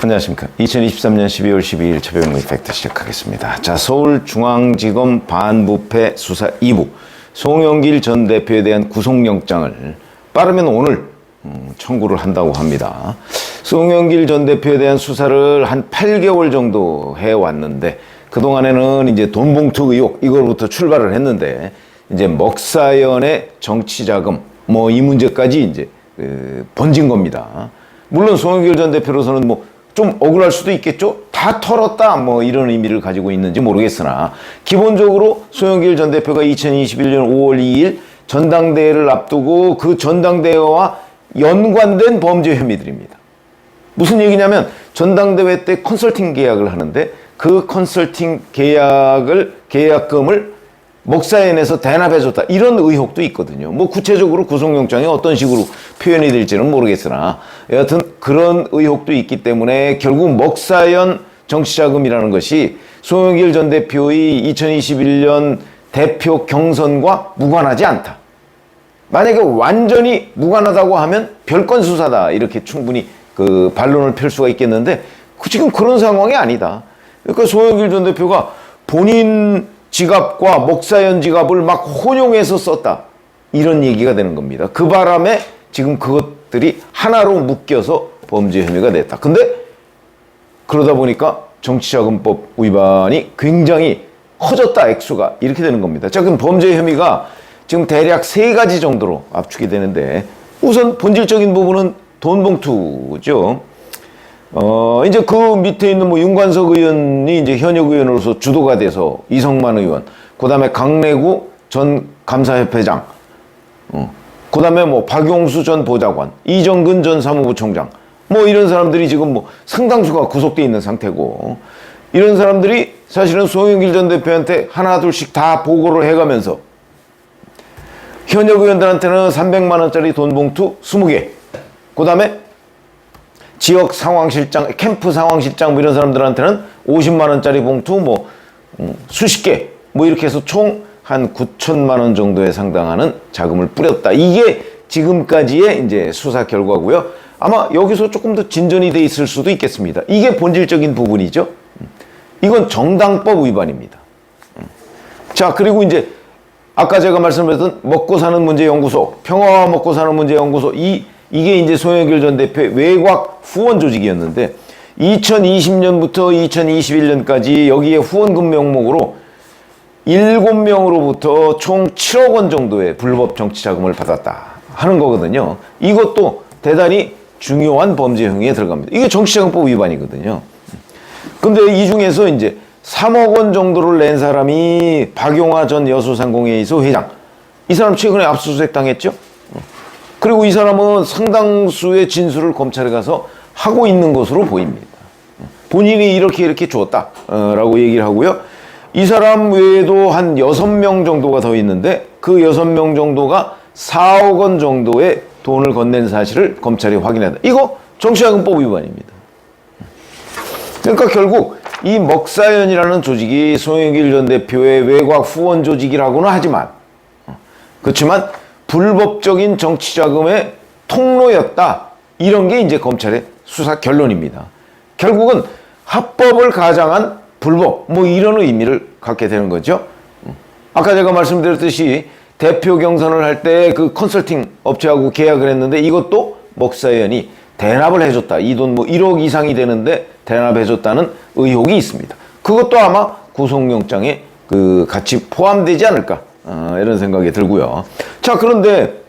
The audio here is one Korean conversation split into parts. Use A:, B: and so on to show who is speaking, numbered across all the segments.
A: 안녕하십니까. 2023년 12월 12일 최병민 팩트 시작하겠습니다. 자, 서울중앙지검 반부패 수사 2부 송영길 전 대표에 대한 구속영장을 빠르면 오늘 청구를 한다고 합니다. 송영길 전 대표에 대한 수사를 한 8개월 정도 해왔는데 그동안에는 이제 돈봉투 의혹 이걸부터 출발을 했는데 이제 먹사연의 정치자금 뭐 이 문제까지 이제 번진 겁니다. 물론 송영길 전 대표로서는 뭐 좀 억울할 수도 있겠죠. 다 털었다 뭐 이런 의미를 가지고 있는지 모르겠으나 기본적으로 송영길 전 대표가 2021년 5월 2일 전당대회를 앞두고 그 전당대회와 연관된 범죄 혐의들입니다. 무슨 얘기냐면 전당대회 때 컨설팅 계약을 하는데 그 컨설팅 계약금을 먹사연에서 대납해줬다 이런 의혹도 있거든요. 뭐 구체적으로 구속영장이 어떤 식으로 표현이 될지는 모르겠으나 여하튼 그런 의혹도 있기 때문에 결국 먹사연 정치자금이라는 것이 송영길 전 대표의 2021년 대표 경선과 무관하지 않다. 만약에 완전히 무관하다고 하면 별건 수사다 이렇게 충분히 그 반론을 펼 수가 있겠는데 지금 그런 상황이 아니다. 그러니까 송영길 전 대표가 본인 지갑과 먹사연 지갑을 막 혼용해서 썼다. 이런 얘기가 되는 겁니다. 그 바람에 지금 그것들이 하나로 묶여서 범죄 혐의가 됐다. 근데 그러다 보니까 정치자금법 위반이 굉장히 커졌다. 액수가. 이렇게 되는 겁니다. 자, 그럼 범죄 혐의가 지금 대략 3가지 정도로 압축이 되는데 우선 본질적인 부분은 돈봉투죠. 이제 그 밑에 있는 뭐 윤관석 의원이 이제 현역 의원으로서 주도가 돼서 이성만 의원, 그 다음에 강래구 전 감사협회장, 그 다음에 뭐 박용수 전 보좌관, 이정근 전 사무부총장, 뭐 이런 사람들이 지금 뭐 상당수가 구속돼 있는 상태고, 이런 사람들이 사실은 송영길 전 대표한테 하나 둘씩 다 보고를 해가면서 현역 의원들한테는 300만 원짜리 돈봉투 20개, 그 다음에 지역 상황실장, 캠프 상황실장 뭐 이런 사람들한테는 50만 원짜리 봉투 뭐 수십 개 뭐 이렇게 해서 총 한 9천만 원 정도에 상당하는 자금을 뿌렸다. 이게 지금까지의 이제 수사 결과고요. 아마 여기서 조금 더 진전이 돼 있을 수도 있겠습니다. 이게 본질적인 부분이죠. 이건 정당법 위반입니다. 자, 그리고 이제 아까 제가 말씀드렸던 먹고 사는 문제 연구소, 평화와 먹고 사는 문제 연구소 이게 이제 송영길 전 대표의 외곽 후원 조직이었는데 2020년부터 2021년까지 여기에 후원금 명목으로 7명으로부터 총 7억 원 정도의 불법 정치자금을 받았다 하는 거거든요. 이것도 대단히 중요한 범죄 행위에 들어갑니다. 이게 정치자금법 위반이거든요. 근데 이 중에서 이제 3억 원 정도를 낸 사람이 박용화 전 여수상공회의소 회장. 이 사람 최근에 압수수색 당했죠? 그리고 이 사람은 상당수의 진술을 검찰에 가서 하고 있는 것으로 보입니다. 본인이 이렇게 줬다라고 얘기를 하고요. 이 사람 외에도 한 6명 정도가 더 있는데 그 6명 정도가 4억 원 정도의 돈을 건넨 사실을 검찰이 확인했다. 이거 정치자금법 위반입니다. 그러니까 결국 이 먹사연이라는 조직이 송영길 전 대표의 외곽 후원 조직이라고는 하지만 그렇지만 불법적인 정치자금의 통로였다. 이런 게 이제 검찰의 수사 결론입니다. 결국은 합법을 가장한 불법, 뭐 이런 의미를 갖게 되는 거죠. 아까 제가 말씀드렸듯이 대표 경선을 할 때 그 컨설팅 업체하고 계약을 했는데 이것도 먹사연이 대납을 해줬다. 이 돈 뭐 1억 이상이 되는데 대납해줬다는 의혹이 있습니다. 그것도 아마 구속영장에 그 같이 포함되지 않을까. 이런 생각이 들고요. 자, 그런데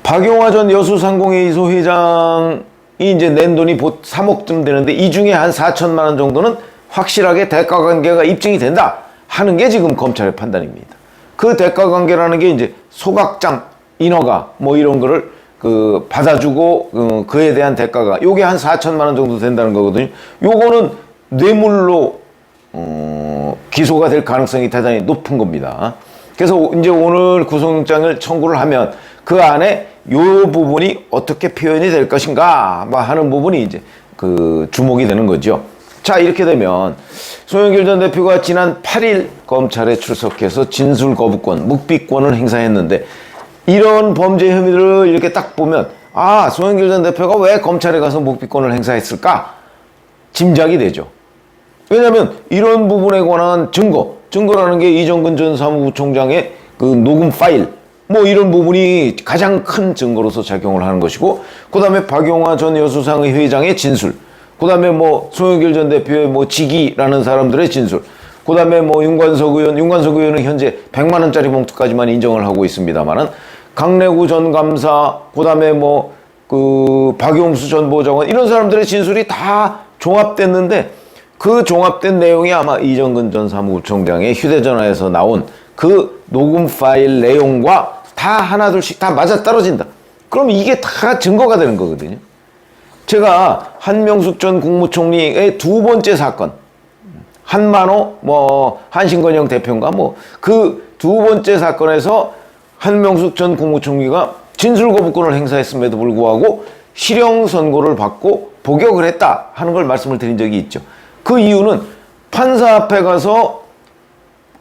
A: 박용화 전 여수상공회의소 회장이 이제 낸 돈이 3억쯤 되는데 이 중에 한 4천만 원 정도는 확실하게 대가관계가 입증이 된다 하는 게 지금 검찰의 판단입니다. 그 대가관계라는 게 이제 소각장, 인허가 뭐 이런 거를 그 받아주고 그에 대한 대가가 요게 한 4천만 원 정도 된다는 거거든요. 요거는 뇌물로 기소가 될 가능성이 대단히 높은 겁니다. 그래서 이제 오늘 구속영장을 청구를 하면 그 안에 요 부분이 어떻게 표현이 될 것인가 하는 부분이 이제 그 주목이 되는 거죠. 자, 이렇게 되면 송영길 전 대표가 지난 8일 검찰에 출석해서 진술 거부권, 묵비권을 행사했는데 이런 범죄 혐의들을 이렇게 딱 보면 아, 송영길 전 대표가 왜 검찰에 가서 묵비권을 행사했을까? 짐작이 되죠. 왜냐하면 이런 부분에 관한 증거라는 게 이정근 전 사무부총장의 그 녹음 파일, 뭐 이런 부분이 가장 큰 증거로서 작용을 하는 것이고, 그 다음에 박용화 전 여수상의 회장의 진술, 그 다음에 뭐 송영길 전 대표의 뭐 직위라는 사람들의 진술, 그 다음에 뭐 윤관석 의원은 현재 100만 원짜리 봉투까지만 인정을 하고 있습니다만은 강래구 전 감사, 그 다음에 뭐 그 박용수 전 보좌관 이런 사람들의 진술이 다 종합됐는데 그 종합된 내용이 아마 이정근 전 사무부총장의 휴대전화에서 나온 그 녹음 파일 내용과 다 하나둘씩 다 맞아떨어진다. 그럼 이게 다 증거가 되는 거거든요. 제가 한명숙 전 국무총리의 두 번째 사건, 한만호, 뭐, 한신건영 대표인가, 뭐, 그 두 번째 사건에서 한명숙 전 국무총리가 진술거부권을 행사했음에도 불구하고 실형 선고를 받고 복역을 했다 하는 걸 말씀을 드린 적이 있죠. 그 이유는 판사 앞에 가서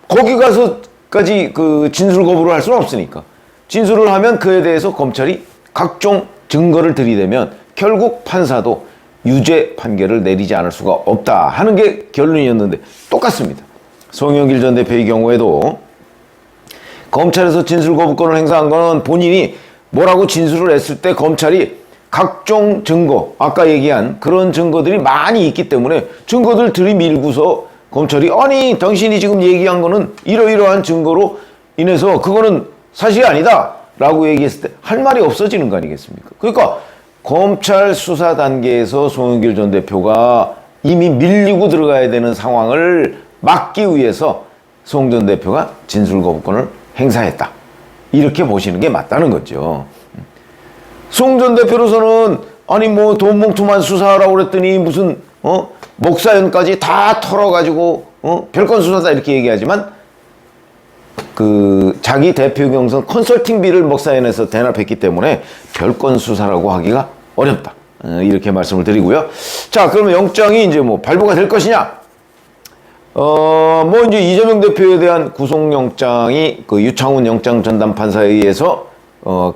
A: 거기 가서까지 그 진술 거부를 할 수는 없으니까 진술을 하면 그에 대해서 검찰이 각종 증거를 들이대면 결국 판사도 유죄 판결을 내리지 않을 수가 없다 하는 게 결론이었는데 똑같습니다. 송영길 전 대표의 경우에도 검찰에서 진술 거부권을 행사한 거는 본인이 뭐라고 진술을 했을 때 검찰이 각종 증거, 아까 얘기한 그런 증거들이 많이 있기 때문에 증거들 들이밀고서 검찰이 아니 당신이 지금 얘기한 거는 이러이러한 증거로 인해서 그거는 사실이 아니다 라고 얘기했을 때 할 말이 없어지는 거 아니겠습니까? 그러니까 검찰 수사 단계에서 송영길 전 대표가 이미 밀리고 들어가야 되는 상황을 막기 위해서 송 전 대표가 진술 거부권을 행사했다. 이렇게 보시는 게 맞다는 거죠. 송 전 대표로서는 아니 뭐 돈 봉투만 수사하라고 그랬더니 무슨 목사연까지 다 털어가지고 별건 수사다 이렇게 얘기하지만 그 자기 대표 경선 컨설팅비를 목사연에서 대납했기 때문에 별건 수사라고 하기가 어렵다. 이렇게 말씀을 드리고요. 자, 그러면 영장이 이제 뭐 발부가 될 것이냐? 뭐 이제 이재명 대표에 대한 구속영장이 그 유창훈 영장전담판사에 의해서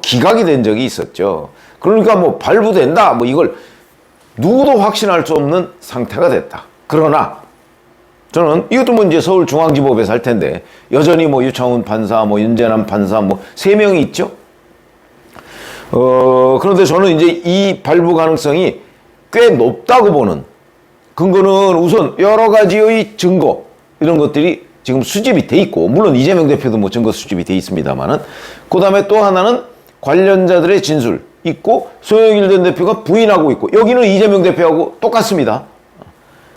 A: 기각이 된 적이 있었죠. 그러니까 뭐 발부된다, 뭐 이걸 누구도 확신할 수 없는 상태가 됐다. 그러나 저는 이것도 뭐 이제 서울중앙지법에서 할 텐데 여전히 뭐 유창훈 판사, 뭐 윤재남 판사 뭐 3명이 있죠. 그런데 저는 이제 이 발부 가능성이 꽤 높다고 보는 근거는 우선 여러 가지의 증거 이런 것들이 지금 수집이 돼 있고 물론 이재명 대표도 뭐 증거 수집이 돼 있습니다만은 그 다음에 또 하나는 관련자들의 진술 있고 송영길 전 대표가 부인하고 있고 여기는 이재명 대표하고 똑같습니다.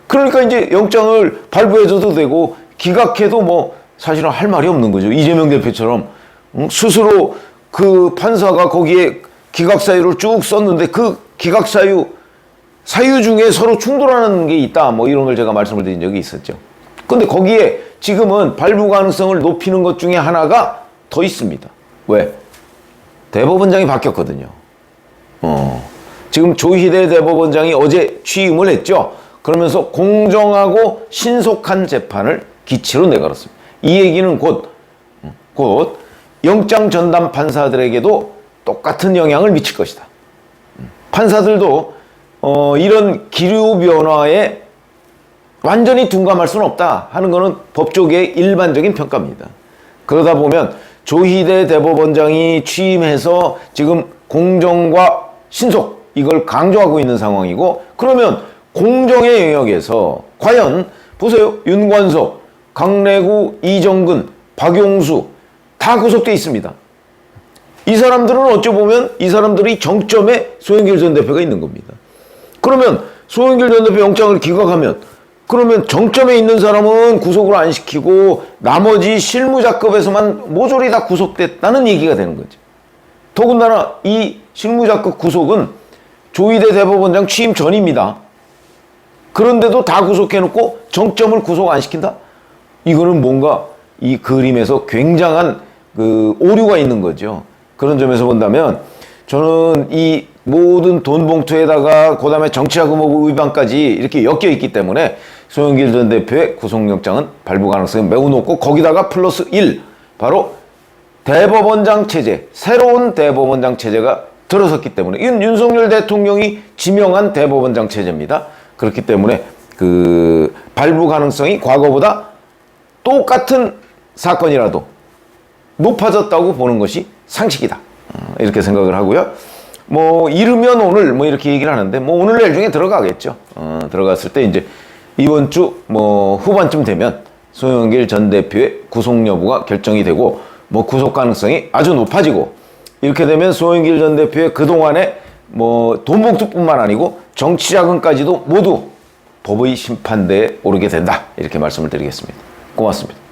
A: 그러니까 이제 영장을 발부해줘도 되고 기각해도 뭐 사실은 할 말이 없는 거죠. 이재명 대표처럼 스스로 그 판사가 거기에 기각 사유를 쭉 썼는데 그 기각 사유 중에 서로 충돌하는 게 있다 뭐 이런 걸 제가 말씀을 드린 적이 있었죠. 근데 거기에 지금은 발부 가능성을 높이는 것 중에 하나가 더 있습니다. 왜? 대법원장이 바뀌었거든요. 지금 조희대 대법원장이 어제 취임을 했죠. 그러면서 공정하고 신속한 재판을 기치로 내걸었습니다. 이 얘기는 곧 영장 전담 판사들에게도 똑같은 영향을 미칠 것이다. 판사들도 이런 기류 변화에 완전히 둔감할 수는 없다 하는 것은 법조계의 일반적인 평가입니다. 그러다 보면 조희대 대법원장이 취임해서 지금 공정과 신속 이걸 강조하고 있는 상황이고 그러면 공정의 영역에서 과연 보세요. 윤관석, 강래구, 이정근, 박용수 다 구속돼 있습니다. 이 사람들은 어찌 보면 이 사람들이 정점에 송영길 전 대표가 있는 겁니다. 그러면 송영길 전 대표 영장을 기각하면 그러면 정점에 있는 사람은 구속을 안 시키고 나머지 실무자급에서만 모조리 다 구속됐다는 얘기가 되는 거죠. 더군다나 이 실무자급 구속은 조희대 대법원장 취임 전입니다. 그런데도 다 구속해놓고 정점을 구속 안 시킨다? 이거는 뭔가 이 그림에서 굉장한 그 오류가 있는 거죠. 그런 점에서 본다면 저는 이 모든 돈 봉투에다가 그 다음에 정치자금법 위반까지 이렇게 엮여 있기 때문에 송영길 전 대표의 구속영장은 발부 가능성이 매우 높고 거기다가 플러스 1 바로 대법원장 체제 새로운 대법원장 체제가 들어섰기 때문에 이건 윤석열 대통령이 지명한 대법원장 체제입니다. 그렇기 때문에 그 발부 가능성이 과거보다 똑같은 사건이라도 높아졌다고 보는 것이 상식이다. 이렇게 생각을 하고요. 뭐 이르면 오늘 뭐 이렇게 얘기를 하는데 뭐 오늘 내일 중에 들어가겠죠. 들어갔을 때 이제 이번 주 뭐 후반쯤 되면 송영길 전 대표의 구속 여부가 결정이 되고 뭐 구속 가능성이 아주 높아지고 이렇게 되면 송영길 전 대표의 그동안의 뭐 돈봉투뿐만 아니고 정치 자금까지도 모두 법의 심판대에 오르게 된다. 이렇게 말씀을 드리겠습니다. 고맙습니다.